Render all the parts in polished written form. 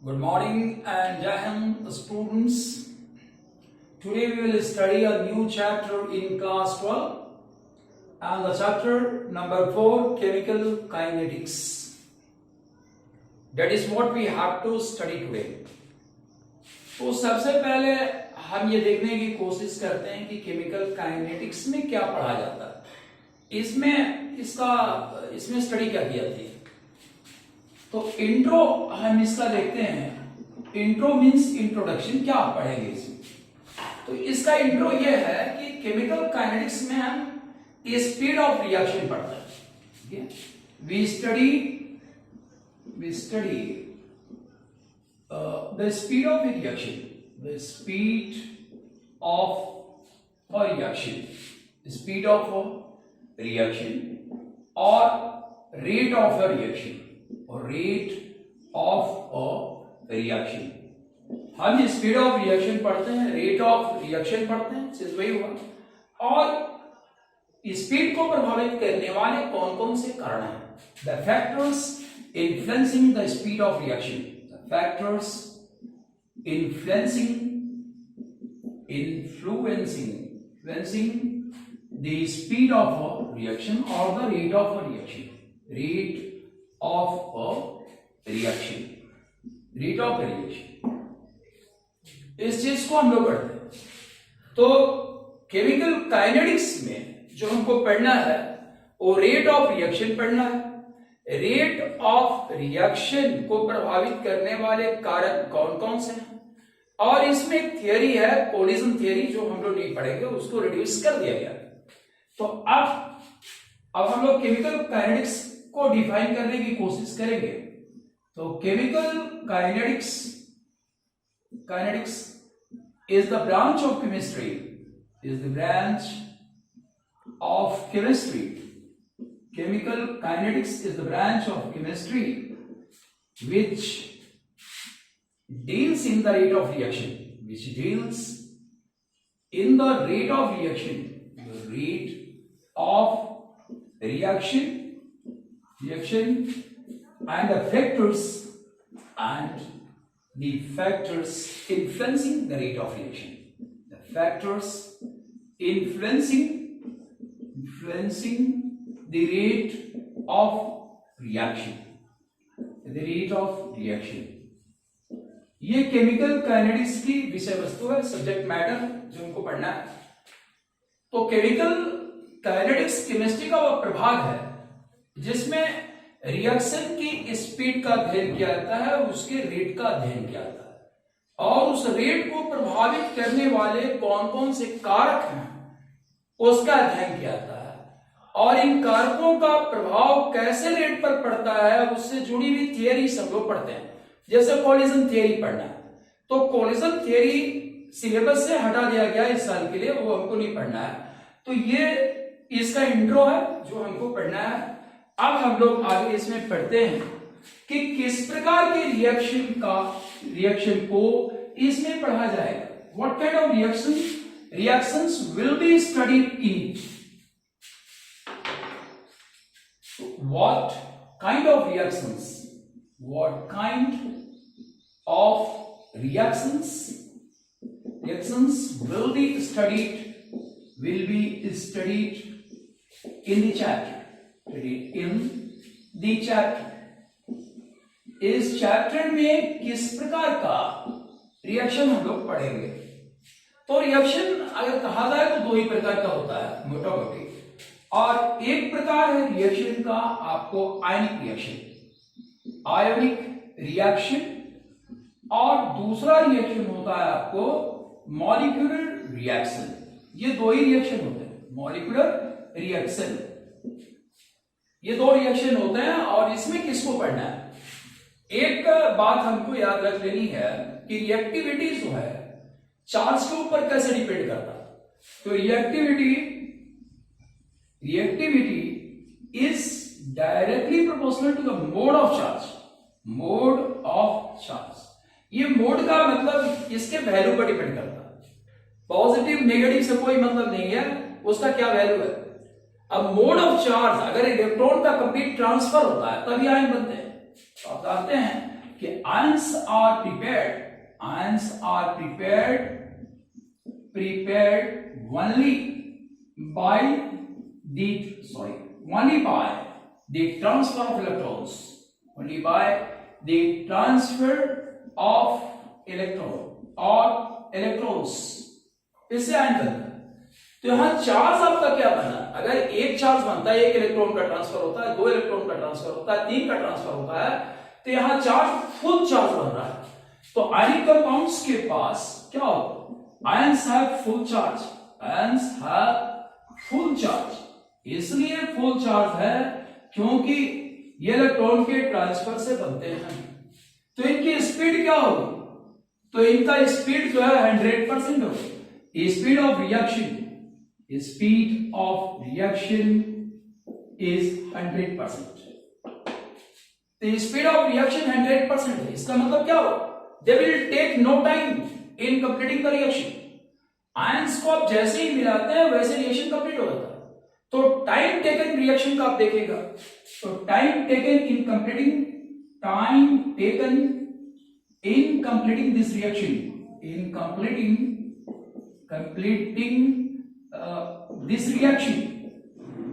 Good morning and Jai Hind, students. Today we will study a new chapter in class 12 and the chapter number 4, chemical kinetics. That is what we have to study today. तो सबसे पहले हम ये देखने की कोशिश करते हैं कि केमिकल काइनेटिक्स में क्या पढ़ा जाता है, इसमें स्टडी क्या की जाती है। तो इंट्रो हम इसका देखते हैं। इंट्रो मींस इंट्रोडक्शन, क्या पढ़ेंगे इसमें। तो इसका इंट्रो ये है कि केमिकल काइनेटिक्स में हम स्पीड ऑफ रिएक्शन पढ़ते हैं। ठीक है, we study the speed of reaction, the speed of a reaction, speed of reaction और रेट ऑफ अ रिएक्शन और रेट ऑफ अ रिएक्शन। हम स्पीड ऑफ रिएक्शन पढ़ते हैं, रेट ऑफ रिएक्शन पढ़ते हैं, चीज वही हुआ। और स्पीड को प्रभावित करने वाले कौन कौन से कारण हैं, the factors influencing the speed of reaction, the factors influencing the speed of a reaction or the rate of a reaction, rate of a reaction। इस चीज को हम लोग पढ़ते हैं। तो केमिकल काइनेटिक्स में जो हमको पढ़ना है वो रेट ऑफ रिएक्शन पढ़ना है। रेट ऑफ रिएक्शन को प्रभावित करने वाले कारक कौन कौन से हैं, और इसमें एक थियरी है कोलिजन थियरी, जो हम लोग नहीं पढ़ेंगे, उसको रिड्यूस कर दिया गया। तो अब हम लोग केमिकल काइनेटिक्स को डिफाइन करने की कोशिश करेंगे। तो chemical kinetics is the branch of chemistry, chemical kinetics is the branch of chemistry which deals in the rate of reaction, and the factors influencing the rate of reaction, the factors influencing the rate of reaction, ये chemical kinetics की विषय वस्तु है, subject matter जो हमको पढ़ना है। तो केमिकल काइनेटिक्स केमिस्ट्री का वह प्रभाग है जिसमें रिएक्शन की स्पीड का अध्ययन किया जाता है, उसके रेट का अध्ययन किया जाता है, और उस रेट को प्रभावित करने वाले कौन कौन से कारक हैं उसका अध्ययन किया जाता है, और इन कारकों का प्रभाव कैसे रेट पर पड़ता है उससे जुड़ी हुई थियरी सब लोग पढ़ते हैं। जैसे कोलिजन थियरी पढ़ना है, तो कोलिजन थियरी सिलेबस से हटा दिया गया इस साल के लिए, वो हमको नहीं पढ़ना है। तो ये इसका इंट्रो है जो हमको पढ़ना है। अब हम लोग आगे इसमें पढ़ते हैं कि किस प्रकार के रिएक्शन को इसमें पढ़ा जाएगा। What kind of reactions will be studied in, what kind of reactions will be studied in the chapter, इस चैप्टर में किस प्रकार का रिएक्शन हम लोग पढ़ेंगे। तो रिएक्शन अगर कहा जाए तो दो ही प्रकार का होता है मोटा मोटी, और एक प्रकार है रिएक्शन का आपको आयोनिक रिएक्शन, और दूसरा रिएक्शन होता है आपको मॉलिक्यूलर रिएक्शन। ये दो ही रिएक्शन होते हैं, मॉलिक्यूलर रिएक्शन, ये दो रिएक्शन होते हैं। और इसमें किसको पढ़ना है, एक बात हमको याद रख लेनी है कि रिएक्टिविटी जो है चार्ज के ऊपर कैसे डिपेंड करता है। तो reactivity is directly proportional to the mode of charge। ये मोड का मतलब इसके वैल्यू पर डिपेंड करता है, पॉजिटिव नेगेटिव से कोई मतलब नहीं है, उसका क्या वैल्यू है। अब मोड ऑफ चार्ज, अगर इलेक्ट्रॉन का कंप्लीट ट्रांसफर होता है तभी आयन बनते हैं। तो आप जानते हैं कि ions are prepared only by the transfer of electrons, only by the transfer of electrons. इससे आयन बनता है। तो यहां चार्ज आपका क्या बना? अगर एक चार्ज बनता है, एक इलेक्ट्रॉन का ट्रांसफर होता है, दो इलेक्ट्रॉन का ट्रांसफर होता है, तीन का ट्रांसफर होता है, तो यहां चार्ज फुल चार्ज बन रहा है। तो आयनिक कंपाउंड्स के पास क्या होगा? आयंस हैव फुल चार्ज, इसलिए फुल चार्ज है क्योंकि ये इलेक्ट्रॉन के ट्रांसफर से बनते हैं। तो इनकी स्पीड क्या होगी? तो इनका स्पीड जो है 100% होगी। Speed of reaction is 100%। तो स्पीड ऑफ रिएक्शन 100% है। इसका मतलब क्या हो? They will take no time in completing the reaction. Ions को आप जैसे ही मिलाते हैं वैसे रिएक्शन कंप्लीट हो जाता है। तो टाइम टेकन रिएक्शन का आप देखेगा, तो time taken in completing this reaction,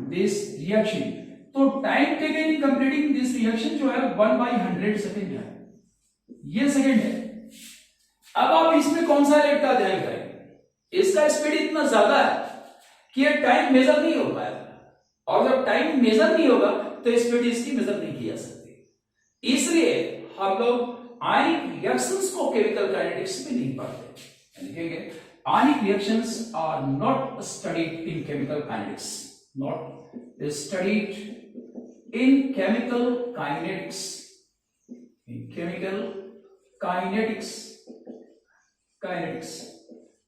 this reaction, तो time taken in completing this reaction जो है 1/100 सेकेंड है, ये सेकेंड है। अब आप इसमें कौन सा रेट का ध्यान करें? इसका स्पीड इतना ज्यादा है कि ये टाइम मेजर नहीं हो पाएगा, और जब टाइम मेजर नहीं होगा तो स्पीड इसकी मेजर नहीं की जा सकती। इसलिए हम लोग आयनिक रिएक्शंस को केमिकल काइनेटिक्स में नहीं पढ़ते। देखेंगे ionic reactions are not studied in chemical kinetics,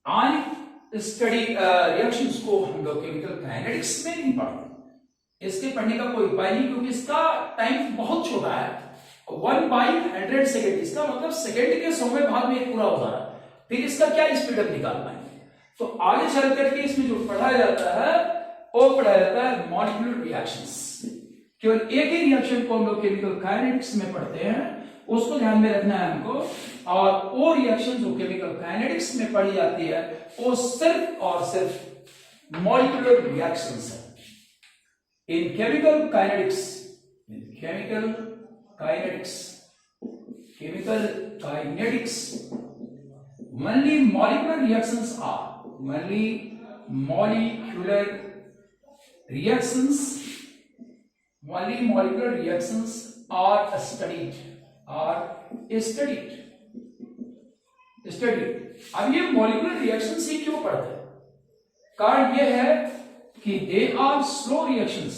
ionic study reactions को हम लोग केमिकल काइनेटिक्स में नहीं पढ़ते। इसके पढ़ने का कोई उपाय नहीं, क्योंकि इसका टाइम बहुत छोटा है, 1/100 सेकेंड। इसका मतलब सेकेंड के 100वें भाग में पूरा हो जा रहा है। फिर इसका क्या स्पीड अप निकाल पाएंगे? तो आगे चल करके इसमें जो पढ़ाया जाता है वो पढ़ाया जाता है मॉलिक्यूलर रिएक्शंस। केवल एक ही रिएक्शन को हम लोग केमिकल काइनेटिक्स में पढ़ते हैं, उसको ध्यान में रखना है हमको। और वो रिएक्शन जो केमिकल काइनेटिक्स में पढ़ी जाती है वो सिर्फ और सिर्फ मॉलिक्यूलर रिएक्शंस है। इन chemical kinetics only molecular reactions are studied. अब ये मॉलिक्यूलर रिएक्शंस ही क्यों पढ़ते हैं? कारण ये है कि दे आर स्लो रिएक्शंस,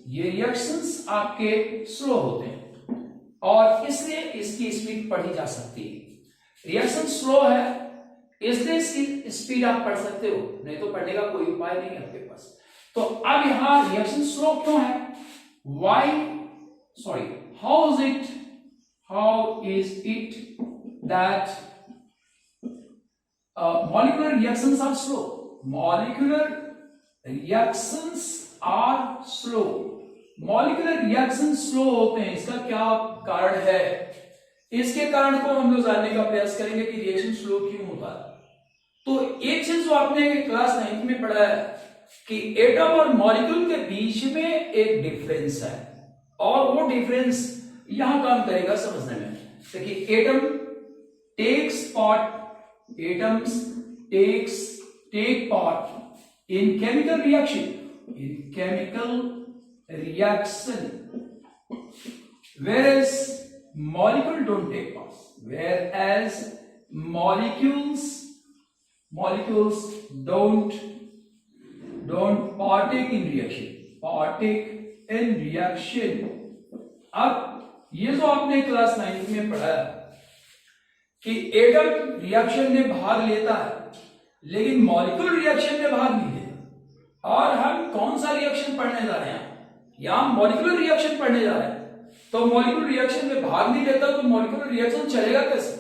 ये रिएक्शंस आपके स्लो होते हैं और इसलिए इसकी स्पीड पढ़ी जा सकती है। रिएक्शन स्लो है इसलिए इसकी स्पीड आप पढ़ सकते हो, नहीं तो पढ़ने का कोई उपाय नहीं है आपके पास। तो अब यहां रिएक्शन स्लो क्यों है? how is it that molecular reactions are slow? Molecular reactions slow होते हैं, इसका क्या कारण है? इसके कारण को हम लोग जानने का प्रयास करेंगे कि रिएक्शन स्लो क्यों होता है। तो एक चीज जो आपने क्लास 9 में पढ़ा है कि एटम और मॉलिक्यूल के बीच में एक डिफरेंस है, और वो डिफरेंस यहां काम करेगा समझने में। देखिए atoms take part in chemical reaction whereas molecule don't take part, whereas molecules don't partake in reaction। अब ये जो आपने क्लास 9 में पढ़ा कि एटम रिएक्शन में भाग लेता है लेकिन मॉलिक्यूल रिएक्शन में भाग नहीं लेता, और हम कौन सा रिएक्शन पढ़ने जा रहे हैं? यहां मॉलिक्यूलर रिएक्शन पढ़ने जा रहे हैं। तो मॉलिक्यूलर रिएक्शन में भाग नहीं लेता तो मॉलिक्यूलर रिएक्शन चलेगा कैसे?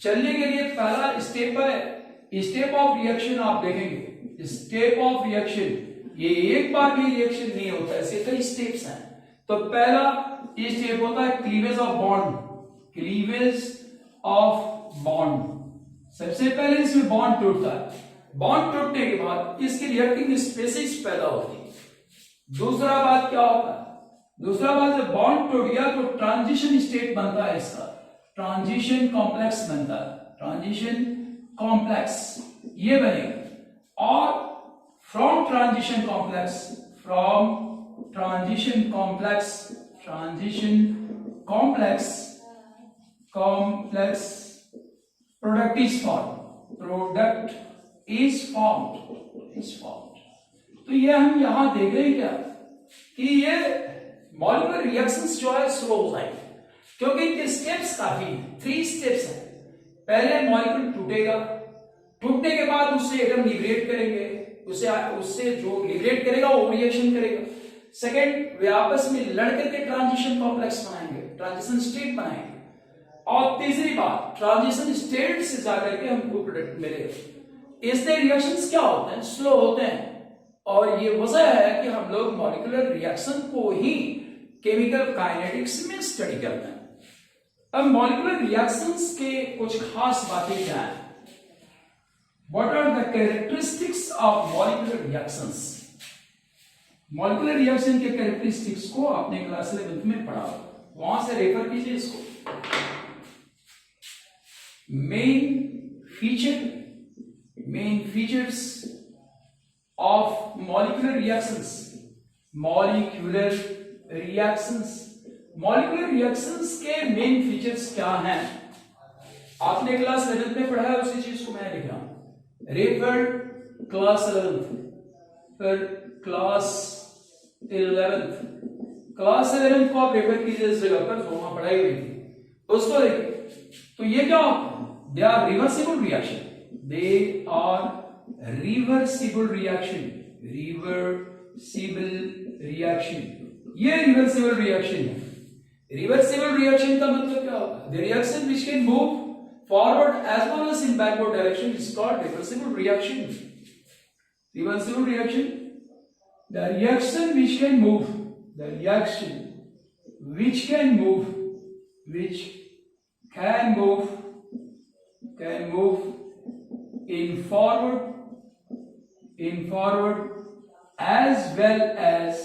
चलने के लिए पहला स्टेप है स्टेप ऑफ रिएक्शन। आप देखेंगे स्टेप ऑफ रिएक्शन ये एक बार भी रिएक्शन नहीं होता, ऐसे कई स्टेप्स हैं। तो पहला ये स्टेप होता है cleavage of bond, cleavage of bond. सबसे पहले इसमें बॉन्ड टूटता है, बॉन्ड टूटने के बाद इसकी रिएक्टिंग स्पीसीज पैदा होती है। दूसरा बात क्या होता है, दूसरा बात जब बॉन्ड टूट गया तो ट्रांजिशन स्टेट बनता है, इसका ट्रांजिशन कॉम्प्लेक्स बनता है, ट्रांजिशन कॉम्प्लेक्स ये बनेगा। और from transition complex, from transition complex, transition complex, complex product is form, product is formed, is formed. तो ये हम यहां देख रहे हैं क्या कि ये मॉलिक्यूलर रिएक्शंस जो है स्लो हो जाएंगे, क्योंकि इनके स्टेप्स काफी 3 स्टेप्स हैं। पहले मॉलिक्यूल टूटेगा, टूटने के बाद उससे एटम लिबरेट करेंगे, उससे जो लिबरेट करेगा वो रिएक्शन करेगा। सेकंड, वे आपस में लड़ करके ट्रांजिशन कॉम्प्लेक्स बनाएंगे, ट्रांजिशन स्टेट बनाएंगे। और तीसरी बात, ट्रांजिशन स्टेट से जाकर के हमको प्रोडक्ट मिलेगा। इससे रिएक्शंस क्या होते हैं, स्लो होते हैं। और ये वजह है कि हम लोग मॉलिक्यूलर रिएक्शन को ही केमिकल काइनेटिक्स में स्टडी करते हैं। अब मॉलिक्यूलर रिएक्शंस के कुछ खास बातें क्या हैं? What are the characteristics of molecular reactions? Molecular reaction के कैरेक्टरिस्टिक्स को आपने क्लास 11 में पढ़ा, वहां से रेफर कीजिए इसको। Main features of molecular reactions, molecular reactions, molecular reactions के मेन फीचर्स क्या हैं? आपने क्लास 11 में पढ़ा है, उसी चीज को मैं लिख रहा हूं। रेफर क्लास 11th, फिर क्लास 11th, क्लास 11th को आप रेफर कीजिए इस जगह पर जो वहां पढ़ाई हुई थी, उसको देखिए। तो ये क्या होता है? They are reversible reaction, they are reversible reaction, reversible reaction, ये रिवर्सिबल रिएक्शन है। रिवर्सिबल रिएक्शन का मतलब क्या होता है? The reaction which can move forward as well as in backward direction is called reversible reaction. Reversible reaction, the reaction which can move, the reaction which can move, which can move in forward as well as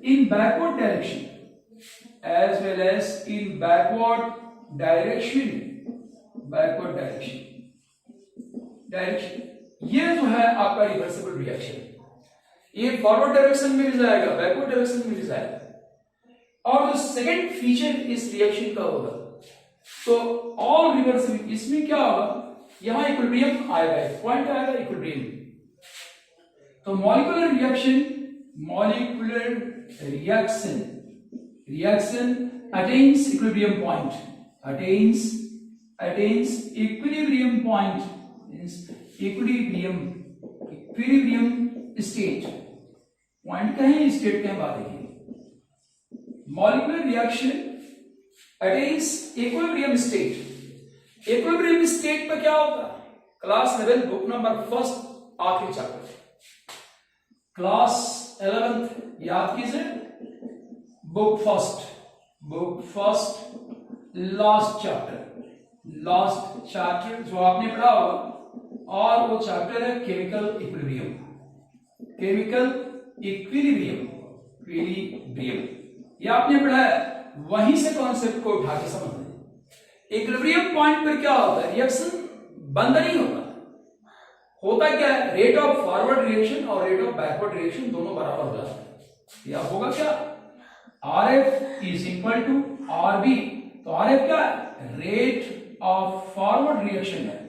in backward direction, as well as in backward direction, ये जो है आपका reversible reaction, ये forward direction में भी जाएगा, backward direction में भी जाएगा। और जो सेकंड फीचर इस रिएक्शन का होगा, तो ऑल रिवर्सिबल, इसमें क्या होगा, यहां इक्विलिब्रियम आएगा, पॉइंट आएगा इक्विलिब्रियम। तो molecular reaction attains equilibrium point, attains equilibrium point, means equilibrium state, point कहें स्टेट कहें, बात देखिए। Molecular reaction attains equilibrium state, equilibrium state पे क्या होगा? क्लास 11 बुक नंबर 1 आखिरी चैप्टर, क्लास 11 याद कीजिए, बुक फर्स्ट लास्ट चैप्टर जो आपने पढ़ा होगा, और वो चैप्टर है केमिकल इक्विलिब्रियम, ये आपने पढ़ा है। वहीं से कॉन्सेप्ट को उठा के समझ। इक्विलिब्रियम पॉइंट पर क्या होता है? रिएक्शन बंद नहीं होता क्या है? रेट ऑफ फॉरवर्ड रिएक्शन और रेट ऑफ बैकवर्ड रिएक्शन दोनों बराबर हो जाते हैं। या होगा क्या? RF is equal to RB। तो RF क्या है? रेट ऑफ फॉरवर्ड रिएक्शन है,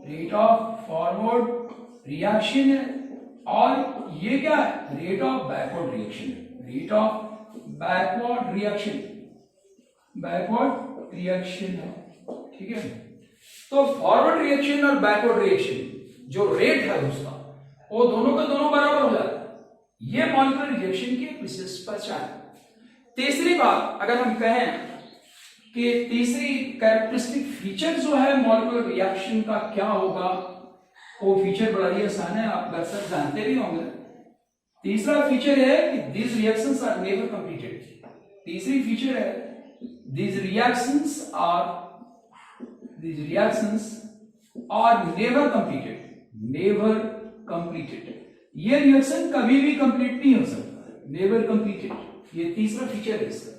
रेट ऑफ फॉरवर्ड रिएक्शन है। और ये क्या है? रेट ऑफ बैकवर्ड रिएक्शन है, रेट ऑफ बैकवर्ड रिएक्शन है। ठीक है, तो फॉरवर्ड रिएक्शन और बैकवर्ड रिएक्शन जो रेट है उसका, वो दोनों का दोनों बराबर हो जाता है। ये मॉलिक्यूलर रिएक्शन की एक विशेष पहचान है। तीसरी बात, अगर हम कहें कि तीसरी कैरेक्टरिस्टिक फीचर जो है मॉलिक्यूलर रिएक्शन का क्या होगा, वो फीचर बड़ा ही आसान है, आप घर सब जानते भी होंगे। तीसरा फीचर है कि these reactions are never completed। तीसरी फीचर है these reactions are never completed। ये रिएक्शन कभी भी कंप्लीट नहीं हो सकता, नेवर कंप्लीटेड, ये तीसरा फीचर है इसका।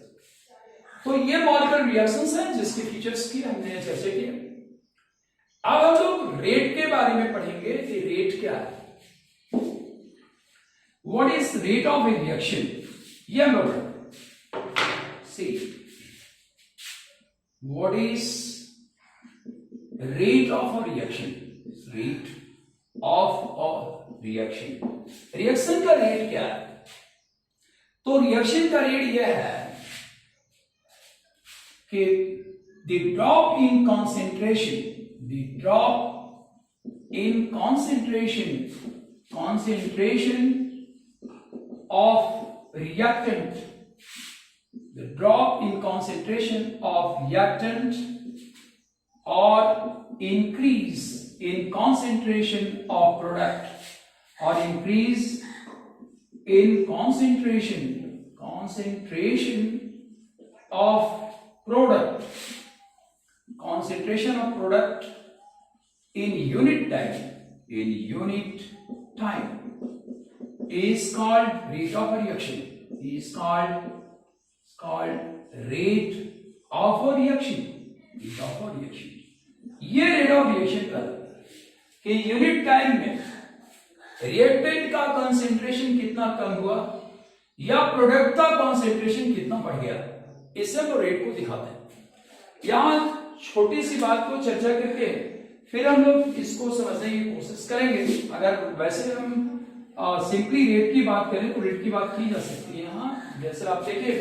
तो ये मॉलिक्यूलर रिएक्शंस हैं जिसके फीचर्स की हमने चर्चा की। अब हम लोग रेट के बारे में पढ़ेंगे कि रेट क्या है, what is rate of A reaction, ये हम लोग see what is rate of a reaction, rate of a reaction, reaction का रेट क्या है। तो रिएक्शन का रेट यह है कि the drop in concentration of reactant, the drop in concentration of reactant or increase in concentration of product, or increase in concentration of product, concentration of product in unit time is called rate of a reaction, is called rate of a reaction, rate of a reaction। ये rate of reaction का कि unit time में reactant का concentration कितना कम हुआ या product का concentration कितना बढ़ गया, इससे हम रेट को दिखाते हैं। यहां छोटी सी बात को चर्चा करके फिर हम लोग इसको समझने की कोशिश करेंगे। अगर वैसे हम सिंपली रेट की बात करें तो रेट की बात की जा सकती है। यहाँ जैसे आप देखिए,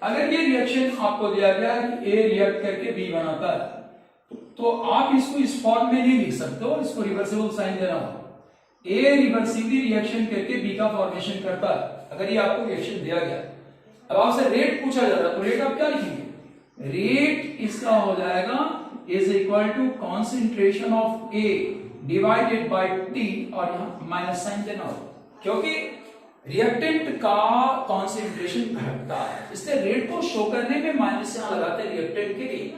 अगर ये रिएक्शन आपको दिया गया कि ए रिएक्ट करके बी बनाता है, तो आप इसको इस फॉर्म में नहीं लिख सकते हो, इसको रिवर्सिबल साइन देना हो। ए रिवर्सिबली रिएक्शन करके बी का फॉर्मेशन करता है, अगर ये आपको रिएक्शन दिया गया। अब आपसे रेट पूछा जा रहा है, तो रेट आप क्या लिखेंगे, रेट इसका हो जाएगा is equal to concentration of A divided by T, और यहां माइनस साइन देना हो, क्योंकि रिएक्टेंट का कॉन्सेंट्रेशन घटता है, इसलिए रेट को शो करने में माइनस यहां लगाते हैं रिएक्टेंट के लिए।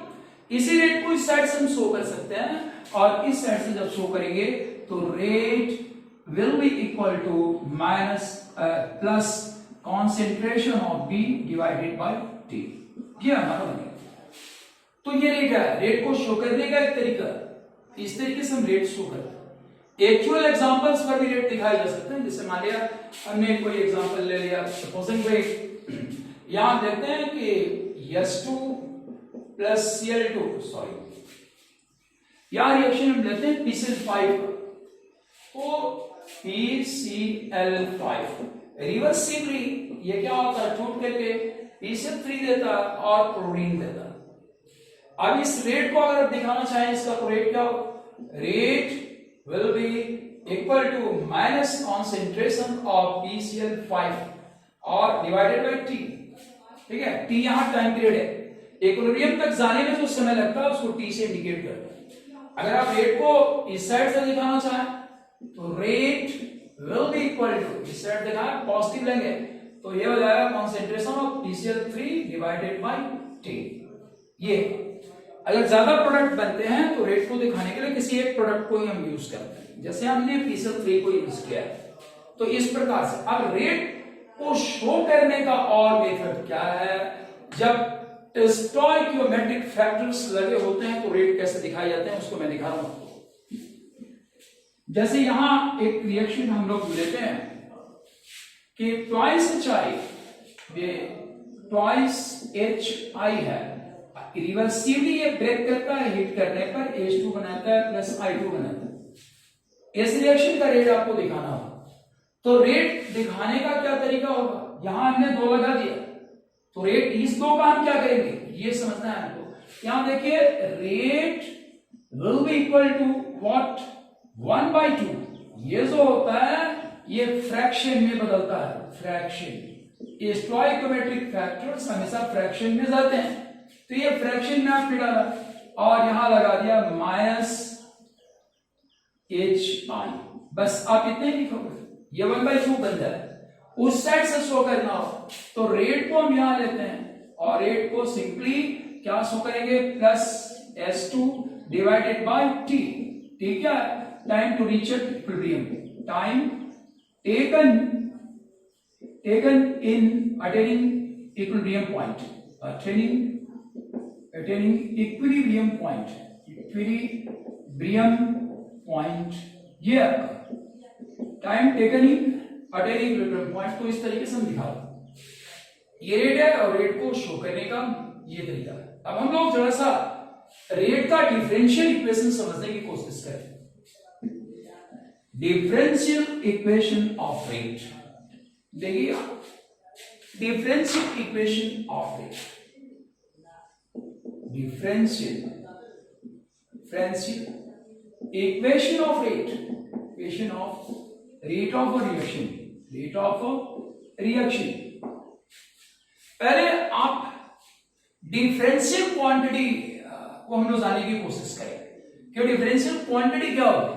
इसी रेट को इस साइड से हम शो कर सकते हैं, और इस साइड से जब शो करेंगे तो rate will be equal to minus plus concentration of B divided by T, ये हमारा बनेगा। तो ये रेट है, रेट को शो करने का एक तरीका, इस तरीके से हम रेट शो करते हैं। एक्चुअल एग्जांपल्स पर भी रेट दिखाए जा सकते हैं। जैसे मान लिया हमने कोई एग्जांपल ले लिया, सपोजिंग भाई यहां देखते हैं कि S2 प्लस Cl2, सॉरी यहां रिएक्शन हम लेते हैं PCl5, तो PCl5 रिवर्सिबली ये क्या होता है, टूट करके PCl3 देता है और क्लोरीन देता है। अब इस रेट को अगर दिखाना चाहें, इसका रेट क्या हो, rate will be equal to minus concentration of PCl5 और divided by T, ठीक है। T यहाँ टाइम पीरियड है, इक्विलिब्रियम तक जाने में जो समय लगता है उसको T से इंडिकेट करता है। अगर आप रेट को इस साइड से दिखाना चाहें तो rate will be equal to, इस साइड दिखाना पॉजिटिव लेंगे तो ये हो जाएगा concentration of PCl3 divided by T। ये अगर ज्यादा प्रोडक्ट बनते हैं तो रेट को दिखाने के लिए किसी एक प्रोडक्ट को ही हम यूज करते हैं, जैसे हमने PCl3 को यूज किया है। तो इस प्रकार से अब रेट को शो करने का और मेथड क्या है, जब स्टोइकियोमेट्रिक फैक्टर्स लगे होते हैं तो रेट कैसे दिखाए जाते हैं उसको मैं दिखा रहा हूं। जैसे यहां एक रिएक्शन हम लोग लेते हैं कि ट्वाइस HI है, रिवर्सिबली ये ब्रेक करता है, हिट करने पर H2 बनाता है प्लस I2 बनाता है। इस रिएक्शन का रेट आपको दिखाना होगा, तो रेट दिखाने का क्या तरीका होगा, यहां हमने 2 लगा दिया, तो रेट इस 2 का हम क्या करेंगे ये समझना है हमको। यहां देखिए rate will be equal to what, 1/2। ये जो होता है ये फ्रैक्शन में बदलता है, फ्रैक्शन। स्टोइकियोमेट्रिक फैक्टर्स हमेशा फ्रैक्शन में जाते हैं, तो ये फ्रैक्शन में आपने डाला और यहां लगा दिया माइनस एच आई, बस आप इतने ही लिखोगे, ये 1/2 बन जाए। उस साइड से शो करना हो तो रेट को हम यहां लेते हैं और रेट को सिंपली क्या शो करेंगे, plus S2 divided by T। ठीक है, time to reach equilibrium, time taken in attaining equilibrium point, attaining equilibrium point, ये time taken in attaining equilibrium point. तो इस तरीके से हम दिखा ये रेट है और रेट को शो करने का ये तरीका है। अब हम लोग जरा सा रेट का डिफरेंशियल इक्वेशन समझने की कोशिश करें। डिफरेंशियल इक्वेशन ऑफ रेट, देखिए differential equation of rate, differential equation of rate, equation of rate of reaction, rate of reaction. पहले आप डिफरेंशियल क्वांटिटी को हम लोग जानने की कोशिश करें कि डिफरेंशियल क्वांटिटी क्या होती है।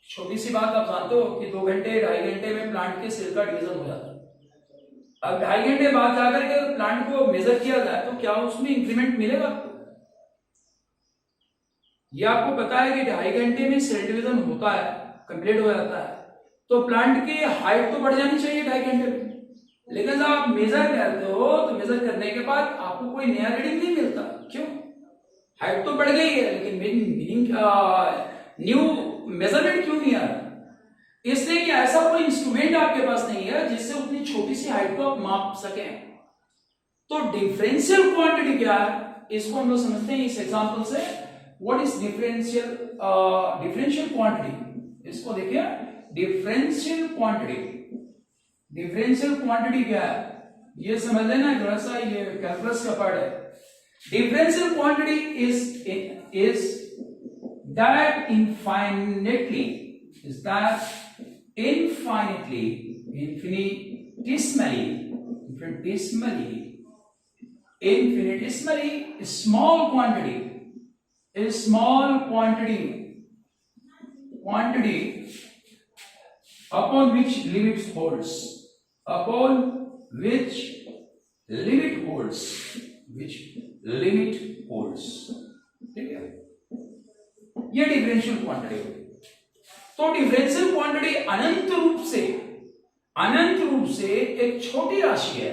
छोटी सी बात, आप जानते हो कि 2 घंटे 2.5 घंटे में प्लांट के सेल का डिवीजन हो जाता है। अब 2.5 घंटे बाद जाकर के प्लांट को मेजर किया जाए तो क्या उसमें इंक्रीमेंट मिलेगा? ये आपको पता है कि 2.5 घंटे में सेल डिवीजन होता है, कंप्लीट हो जाता है, तो प्लांट की हाइट तो बढ़ जानी चाहिए 2.5 घंटे में। लेकिन जब आप मेजर करते हो तो मेजर करने के बाद आपको कोई नया रीडिंग नहीं मिलता। क्यों? हाइट तो बढ़ गई है लेकिन मीनिंग न्यू मेजरमेंट क्यों नहीं आ रहा? इसलिए कि ऐसा कोई इंस्ट्रूमेंट आपके पास नहीं है जिससे उतनी छोटी सी हाइट को आप माप सकें। तो डिफरेंशियल क्वांटिटी क्या है, इसको हम लोग समझते हैं इस एग्जांपल से। व्हाट इज डिफरेंशियल क्वांटिटी, इसको देखिए, डिफरेंशियल क्वांटिटी क्या है ये समझ लेना, थोड़ा सा ये कैलकुलस का पार्ट है। Differential quantity is that infinitesimally small quantity upon which limit holds, ठीक है, ये डिफरेंशियल क्वांटिटी होगी। तो डिफरेंशियल क्वांटिटी अनंत रूप से एक छोटी राशि है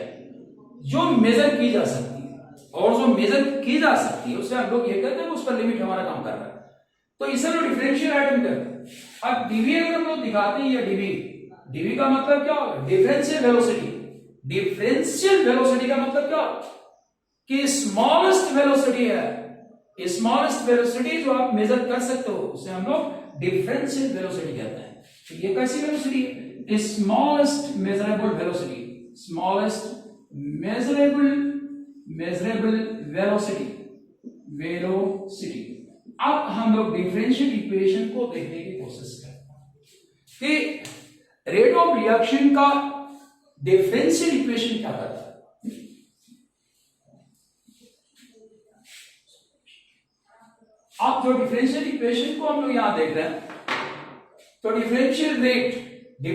जो मेजर की जा सकती है, और जो मेजर की जा सकती है उसे हम लोग ये कहते हैं उस पर लिमिट हमारा काम कर रहा है, तो इसे हम डिफरेंशियल आइटम करते हैं। अब डीवी अगर हम लोग दिखाते हैं, ये डीवी का मतलब क्या होगा, डिफरेंशियल वेलोसिटी। डिफरेंशियल वेलोसिटी का मतलब क्या कि स्मॉलेस्ट वेलोसिटी है, स्मॉलेस्ट वेलोसिटी जो आप मेजर कर सकते हो उसे हम लोग डिफरेंशियल वेलोसिटी कहते हैं। तो ये कैसी वेलोसिटी है, smallest measurable velocity, smallest measurable velocity. अब हम लोग डिफरेंशियल इक्वेशन को देखने की कोशिश करते हैं कि रेट ऑफ रिएक्शन का डिफरेंशियल इक्वेशन क्या करता है। आप जो डिफरेंशियल इक्वेशन को हम लोग यहां देख रहे हैं, तो डिफरेंशियल रेट तो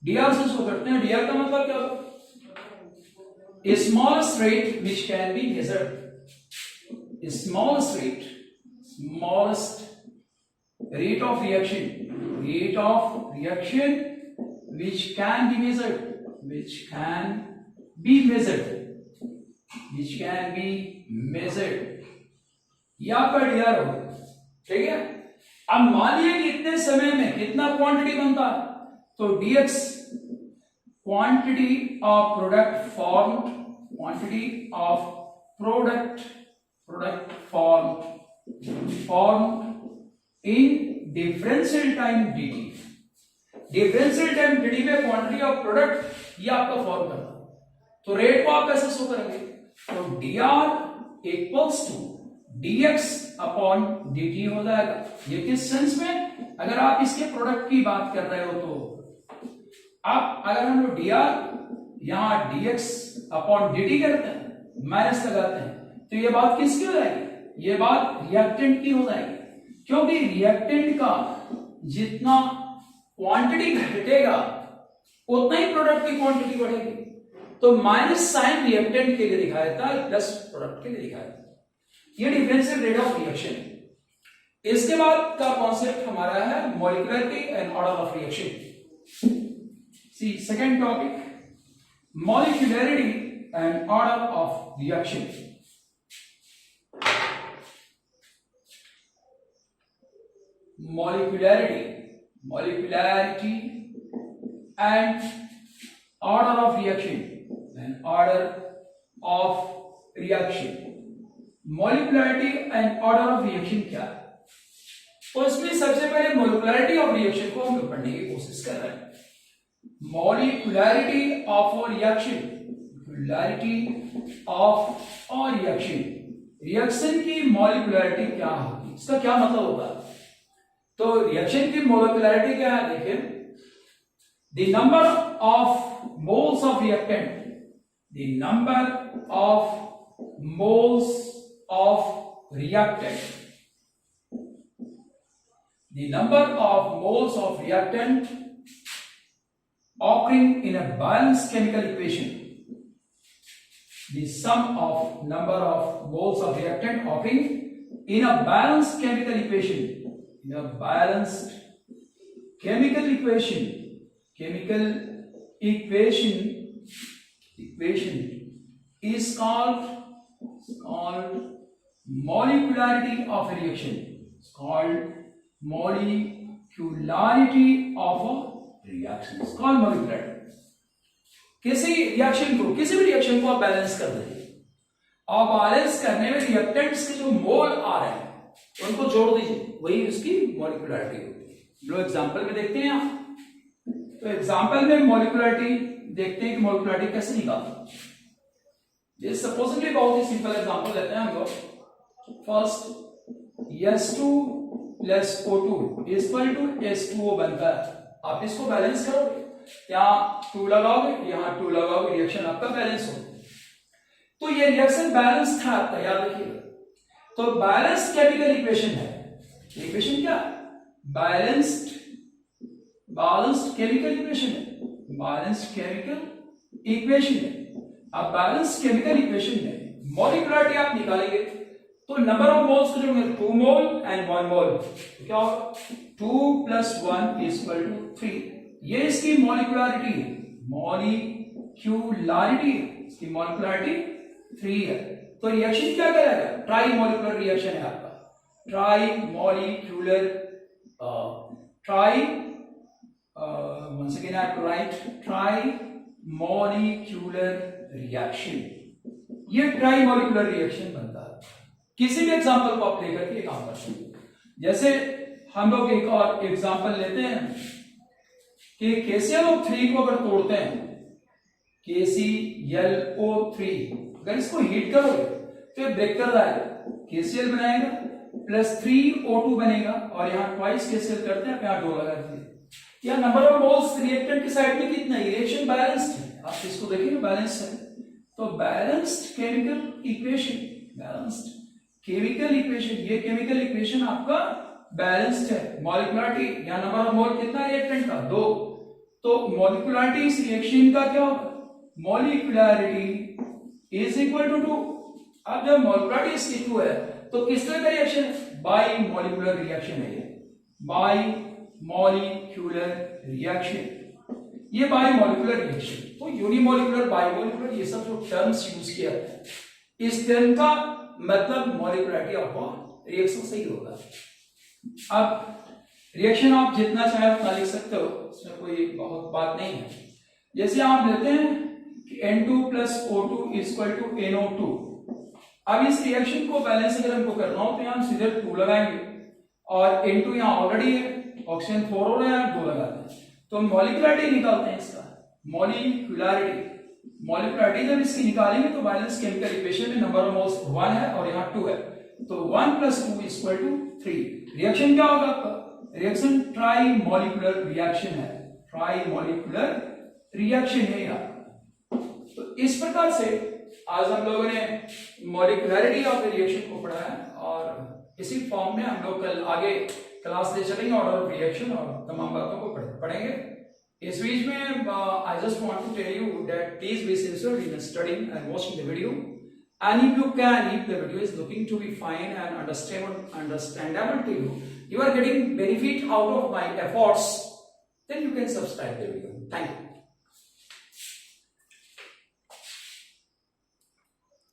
डीआर से शो करते हैं। डीआर का मतलब क्या होगा, smallest rate which can be measured, smallest rate of reaction which can be measured, या पर डीआर हो गया, ठीक है। अब मान लिया कि इतने समय में कितना क्वांटिटी बनता है, तो dx quantity of product formed in differential time dt। Differential time dt में क्वांटिटी ऑफ प्रोडक्ट ये आपका फॉर्म करना। तो रेट को आप कैसे शो करेंगे, तो dr equals to dx upon dt हो जाएगा। ये किस सेंस में, अगर आप इसके प्रोडक्ट की बात कर रहे हो तो आप अगर हम लोग dr यहां dx अपॉन dt करते हैं, माइनस लगाते हैं, तो ये बात किसकी हो जाएगी, ये बात रिएक्टेंट की हो जाएगी, क्योंकि रिएक्टेंट का जितना क्वांटिटी घटेगा उतना ही प्रोडक्ट की क्वांटिटी बढ़ेगी। तो माइनस साइन रिएक्टेंट के लिए दिखाया जाता है, प्लस प्रोडक्ट के लिए दिखाया जाता है। ये डिफरेंशियल रेट ऑफ रिएक्शन। इसके बाद का कॉन्सेप्ट हमारा है molecularity and order of reaction. See second topic, molecularity and order of reaction. Molecularity and order of reaction and order of reaction. Molecularity and order of reaction क्या है? तो इसमें सबसे पहले मोलिकुलरिटी ऑफ रिएक्शन को हम लोग पढ़ने की कोशिश कर रहे हैं। Molecularity of reaction, molecularity of और रिएक्शन की मोलिकुलरिटी क्या होगी, इसका क्या मतलब होगा? तो रिएक्शन की मोलिकुलरिटी क्या है? देखिए, the number of moles of reactant, the number of moles of reactant, the number of moles of reactant occurring in a balanced chemical equation, the sum of number of moles of reactant occurring in a balanced chemical equation, in a balanced chemical equation is called molecularity of a reaction. It's called molecularity of a reaction. It's called molecularity. किसी reaction को, किसी भी reaction को आप balance कर दीजिए, और balance करने में रिएक्टेंट्स के जो मोल आ रहे हैं उनको जोड़ दीजिए, वही उसकी मोलिकुलरिटी होती है। लो एग्जांपल में देखते हैं आप। तो एग्जांपल में मोलिकुलरिटी देखते हैं कि मोलिकुलरिटी कैसे निकालते हैं। ये सपोजिटली बहुत ही सिंपल एग्जांपल लेते हैं हम लोग। First, S2 plus O2 equal to H2O बनता है। आप इसको बैलेंस करोगे, यहाँ 2 लगाओगे, यहाँ 2 लगाओगे, रिएक्शन आपका बैलेंस हो। तो ये रिएक्शन बैलेंस था आपका, याद रखिएगा। तो बैलेंस्ड केमिकल इक्वेशन है। इक्वेशन क्या? बैलेंस्ड केमिकल इक्वेशन है। बैलेंस्ड केमिकल इक्वेशन है। अब बैलेंस्ड केमिकल इक्वेशन में मॉलिक्यूलरिटी आप निकालेंगे तो नंबर ऑफ मोल्स को जोड़ेंगे, 2 मोल एंड 1 मोल, तो क्या होगा? 2 + 1 = 3। ये इसकी मॉलिक्यूलरिटी है, इसकी मॉलिक्यूलरिटी 3 है। तो रिएक्शन क्या करेगा? ट्राई मॉलिक्यूलर रिएक्शन है आपका, ट्राई मॉलिक्यूलर रिएक्शन। ये ट्राई मॉलिक्यूलर रिएक्शन बनता है। किसी भी एग्जांपल को आप लेकर के काम कर सकते हैं। जैसे हम लोग एक और एग्जांपल लेते हैं कि KClO3 को अगर तोड़ते हैं, KClO3, अगर इसको हीट करोगे तो ये ब्रेक कर जाएगा, KCl बनाएगा प्लस 3O2 बनेगा, और यहाँ ट्वाइस KCl करते हैं, यहाँ 2 लगा दीजिए। या नंबर ऑफ मोल्स रिएक्टेंट की साइड में कितना है? रिएक्शन बैलेंस्ड है, आप इसको देखिए बैलेंस है। तो बैलेंस्ड केमिकल इक्वेशन, ये केमिकल इक्वेशन आपका बैलेंस्ड है। मॉलिक्यूलरिटी या नंबर ऑफ मोल कितना रिएक्टेंट का? 2। तो मॉलिक्यूलरिटी इस रिएक्शन का क्या होगा? Molecularity is equal to 2। अब जब मॉलिक्यूलरिटी इसकी 2 है तो किस तरह का रिएक्शन है? बाई मॉलिक्यूलर रिएक्शन है। बाई मॉलिक्यूलर रिएक्शन, ये बाई मॉलिक्यूलर रिएक्शन। तो यूनिमॉलिक्यूलर, बाईमॉलिक्यूलर, ये सब जो टर्म्स यूज किया है, इस टर्म का मतलब मॉलिक्यूलरिटी ऑफ रिएक्शन सही होगा। अब रिएक्शन आप जितना चाहे उतना लिख सकते हो, इसमें कोई बहुत बात नहीं है। जैसे आप लेते हैं कि N2 + O2 = NO2। अब इस रिएक्शन को बैलेंस अगर हमको करना हो तो यहाँ सीधे 2 लगाएंगे, और N2 यहाँ ऑलरेडी है, ऑक्सीजन 4 हो रहा है, 2 लगाते हैं, तो मॉलिक्यूलरिटी निकालते हैं इसका। मॉलिक्यूलरिटी जब इसकी निकालेंगे तो बैलेंस केमिकल इक्वेशन में नंबर ऑफ मोल्स 1 है और यहाँ 2 है, तो 1 + 2 = 3। रिएक्शन क्या होगा आपका? रिएक्शन ट्राई मॉलिक्यूलर रिएक्शन है, ट्राई मॉलिक्यूलर रिएक्शन है यहाँ। तो इस प्रकार से आज हम लोगों ने मॉलिक्यूलरिटी ऑफ द रिएक्शन को पढ़ा है, और इसी फॉर्म में हम लोग कल आगे क्लास ले चलेंगे ऑर्डर ऑफ रिएक्शन और तमाम बातों को पढ़ेंगे। इस बीच में I just want to tell you that please be sincere in studying and watching the video, and if you can, if the video is looking to be fine and understandable to you, you are getting benefit out of my efforts, then you can subscribe the video.